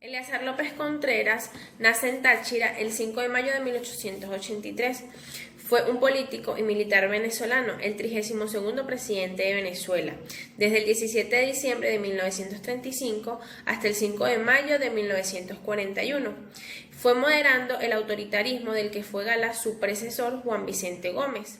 Eleazar López Contreras nace en Táchira el 5 de mayo de 1883. Fue un político y militar venezolano, el 32º presidente de Venezuela, desde el 17 de diciembre de 1935 hasta el 5 de mayo de 1941. Fue moderando el autoritarismo del que fue gala su predecesor Juan Vicente Gómez.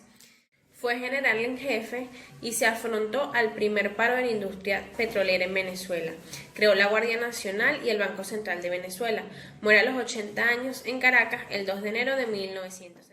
Fue general en jefe y se afrontó al primer paro de la industria petrolera en Venezuela. Creó la Guardia Nacional y el Banco Central de Venezuela. Muere a los 80 años en Caracas el 2 de enero de 1970.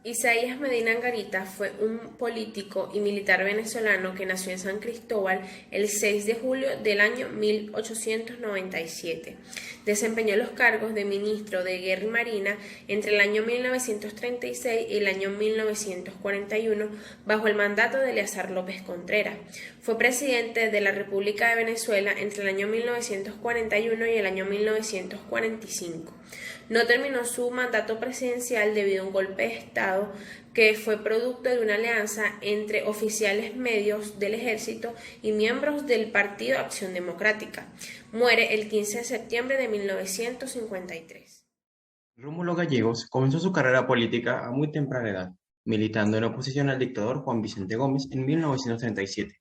Isaías Medina Angarita fue un político y militar venezolano que nació en San Cristóbal el 6 de julio del año 1897. Desempeñó los cargos de ministro de Guerra y Marina entre el año 1936 y el año 1941 bajo el mandato de Eleazar López Contreras. Fue presidente de la República de Venezuela entre el año 1941 y el año 1945. No terminó su mandato presidencial debido a un golpe de Estado que fue producto de una alianza entre oficiales medios del ejército y miembros del Partido Acción Democrática. Muere el 15 de septiembre de 1953. Rómulo Gallegos comenzó su carrera política a muy temprana edad, militando en oposición al dictador Juan Vicente Gómez en 1937.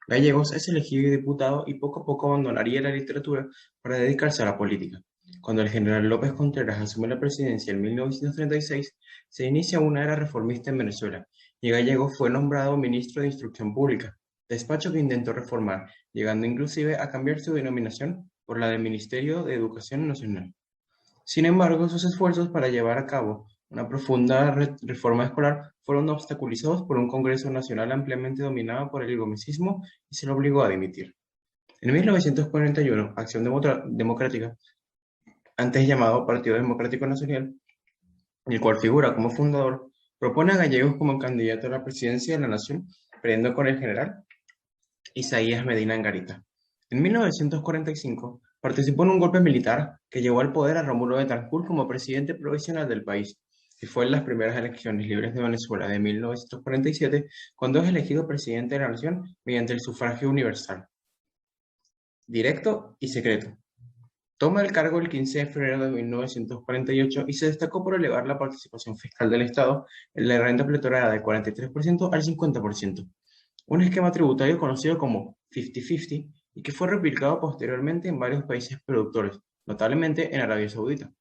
Gallegos es elegido diputado y poco a poco abandonaría la literatura para dedicarse a la política. Cuando el general López Contreras asume la presidencia en 1936, se inicia una era reformista en Venezuela y Gallegos fue nombrado ministro de Instrucción Pública, despacho que intentó reformar, llegando inclusive a cambiar su denominación por la del Ministerio de Educación Nacional. Sin embargo, sus esfuerzos para llevar a cabo una profunda reforma escolar fueron obstaculizados por un Congreso Nacional ampliamente dominado por el gomecismo y se lo obligó a dimitir. En 1941, Acción Democrática, antes llamado Partido Democrático Nacional, el cual figura como fundador, propone a Gallegos como candidato a la presidencia de la nación, perdiendo con el general Isaías Medina Angarita. En 1945, participó en un golpe militar que llevó al poder a Rómulo Betancourt como presidente provisional del país, y fue en las primeras elecciones libres de Venezuela de 1947 cuando es elegido presidente de la nación mediante el sufragio universal, directo y secreto. Toma el cargo el 15 de febrero de 1948 y se destacó por elevar la participación fiscal del Estado en la renta pletorada del 43% al 50%, un esquema tributario conocido como 50-50 y que fue replicado posteriormente en varios países productores, notablemente en Arabia Saudita.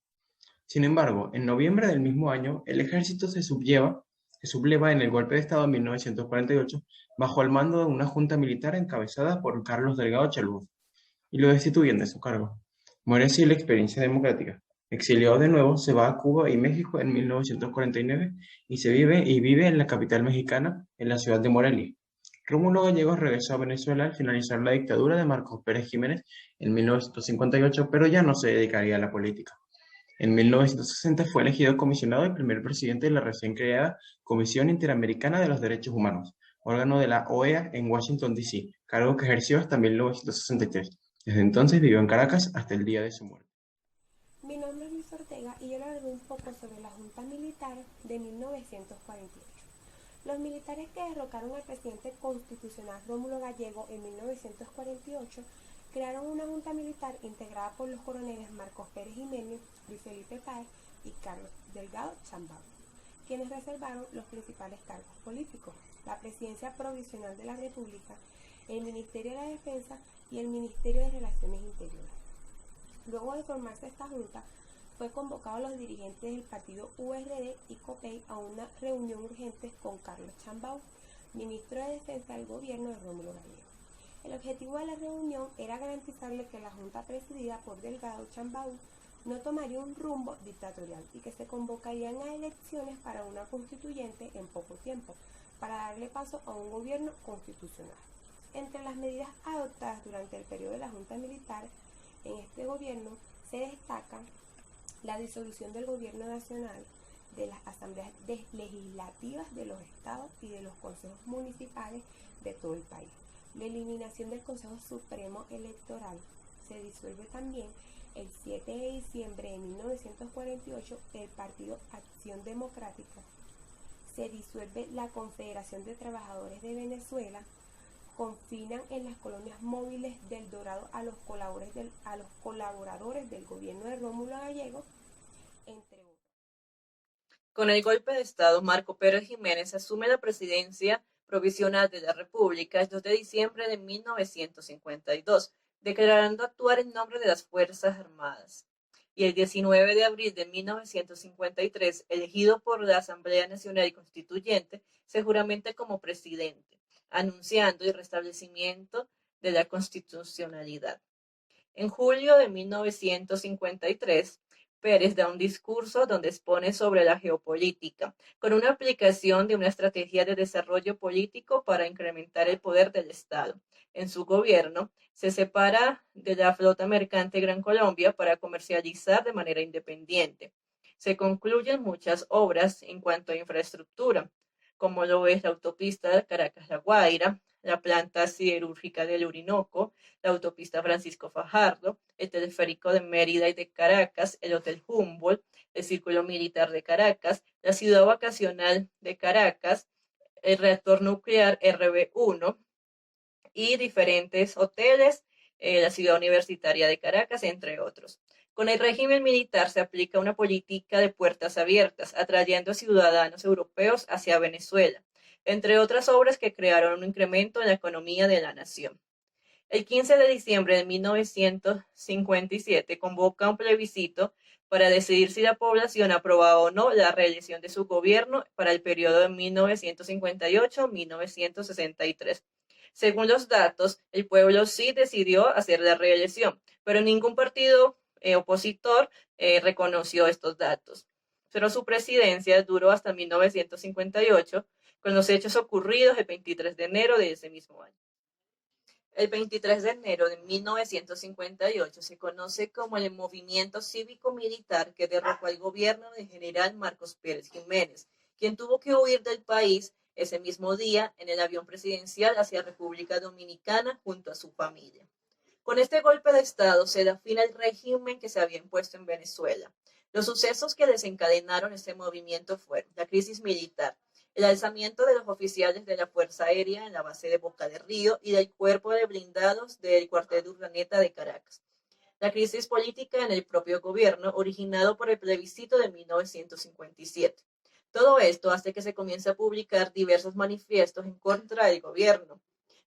Sin embargo, en noviembre del mismo año, el ejército se subleva en el golpe de Estado de 1948 bajo el mando de una junta militar encabezada por Carlos Delgado Chaluf, y lo destituyen de su cargo. Muere así la experiencia democrática. Exiliado de nuevo, se va a Cuba y México en 1949 y vive en la capital mexicana, en la ciudad de Morelia. Rómulo Gallegos regresó a Venezuela al finalizar la dictadura de Marcos Pérez Jiménez en 1958, pero ya no se dedicaría a la política. En 1960 fue elegido comisionado y primer presidente de la recién creada Comisión Interamericana de los Derechos Humanos, órgano de la OEA en Washington, D.C., cargo que ejerció hasta 1963. Desde entonces vivió en Caracas hasta el día de su muerte. Mi nombre es Luis Ortega y yo le hablaré un poco sobre la Junta Militar de 1948. Los militares que derrocaron al presidente constitucional Rómulo Gallego en 1948 crearon una junta militar integrada por los coroneles Marcos Pérez Jiménez, Luis Felipe Páez y Carlos Delgado Chambao, quienes reservaron los principales cargos políticos: la presidencia provisional de la República, el Ministerio de la Defensa y el Ministerio de Relaciones Interiores. Luego de formarse esta junta, fue convocado a los dirigentes del partido URD y COPEI a una reunión urgente con Carlos Chambao, ministro de Defensa del gobierno de Rómulo Gallegos. El objetivo de la reunión era garantizarle que la junta presidida por Delgado Chambao no tomaría un rumbo dictatorial y que se convocarían a elecciones para una constituyente en poco tiempo, para darle paso a un gobierno constitucional. Entre las medidas adoptadas durante el periodo de la Junta Militar en este gobierno se destaca la disolución del gobierno nacional, de las asambleas legislativas de los estados y de los consejos municipales de todo el país, la eliminación del Consejo Supremo Electoral. Se disuelve también el 7 de diciembre de 1948 el Partido Acción Democrática. Se disuelve la Confederación de Trabajadores de Venezuela, confinan en las colonias móviles del Dorado a los colaboradores del gobierno de Rómulo Gallegos, entre otros. Con el golpe de Estado, Marco Pérez Jiménez asume la presidencia provisional de la República el 2 de diciembre de 1952, declarando actuar en nombre de las Fuerzas Armadas. Y el 19 de abril de 1953, elegido por la Asamblea Nacional Constituyente, se juramenta como presidente, anunciando el restablecimiento de la constitucionalidad. En julio de 1953, Pérez da un discurso donde expone sobre la geopolítica, con una aplicación de una estrategia de desarrollo político para incrementar el poder del Estado. En su gobierno, se separa de la flota mercante Gran Colombia para comercializar de manera independiente. Se concluyen muchas obras en cuanto a infraestructura, como lo es la autopista Caracas-La Guaira, la planta siderúrgica del Orinoco, la autopista Francisco Fajardo, el teleférico de Mérida y de Caracas, el Hotel Humboldt, el Círculo Militar de Caracas, la ciudad vacacional de Caracas, el reactor nuclear RB1 y diferentes hoteles, la ciudad universitaria de Caracas, entre otros. Con el régimen militar se aplica una política de puertas abiertas, atrayendo a ciudadanos europeos hacia Venezuela, entre otras obras que crearon un incremento en la economía de la nación. El 15 de diciembre de 1957 convoca un plebiscito para decidir si la población aprobaba o no la reelección de su gobierno para el periodo de 1958-1963. Según los datos, el pueblo sí decidió hacer la reelección, pero ningún partido opositor reconoció estos datos. Pero su presidencia duró hasta 1958, con los hechos ocurridos el 23 de enero de ese mismo año. El 23 de enero de 1958 se conoce como el movimiento cívico-militar que derrocó al gobierno del general Marcos Pérez Jiménez, quien tuvo que huir del país ese mismo día en el avión presidencial hacia República Dominicana junto a su familia. Con este golpe de Estado se da fin al régimen que se había impuesto en Venezuela. Los sucesos que desencadenaron este movimiento fueron la crisis militar, el alzamiento de los oficiales de la Fuerza Aérea en la base de Boca de Río y del cuerpo de blindados del cuartel de Urdaneta de Caracas. La crisis política en el propio gobierno, originado por el plebiscito de 1957. Todo esto hace que se comience a publicar diversos manifiestos en contra del gobierno.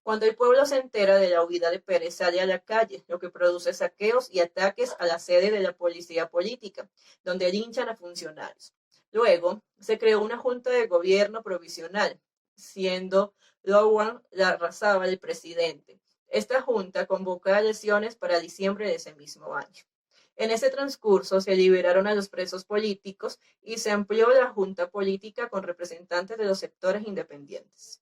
Cuando el pueblo se entera de la huida de Pérez, sale a la calle, lo que produce saqueos y ataques a la sede de la policía política, donde linchan a funcionarios. Luego, se creó una junta de gobierno provisional, siendo Lowell Larrazábal el presidente. Esta junta convoca elecciones para diciembre de ese mismo año. En ese transcurso se liberaron a los presos políticos y se amplió la junta política con representantes de los sectores independientes.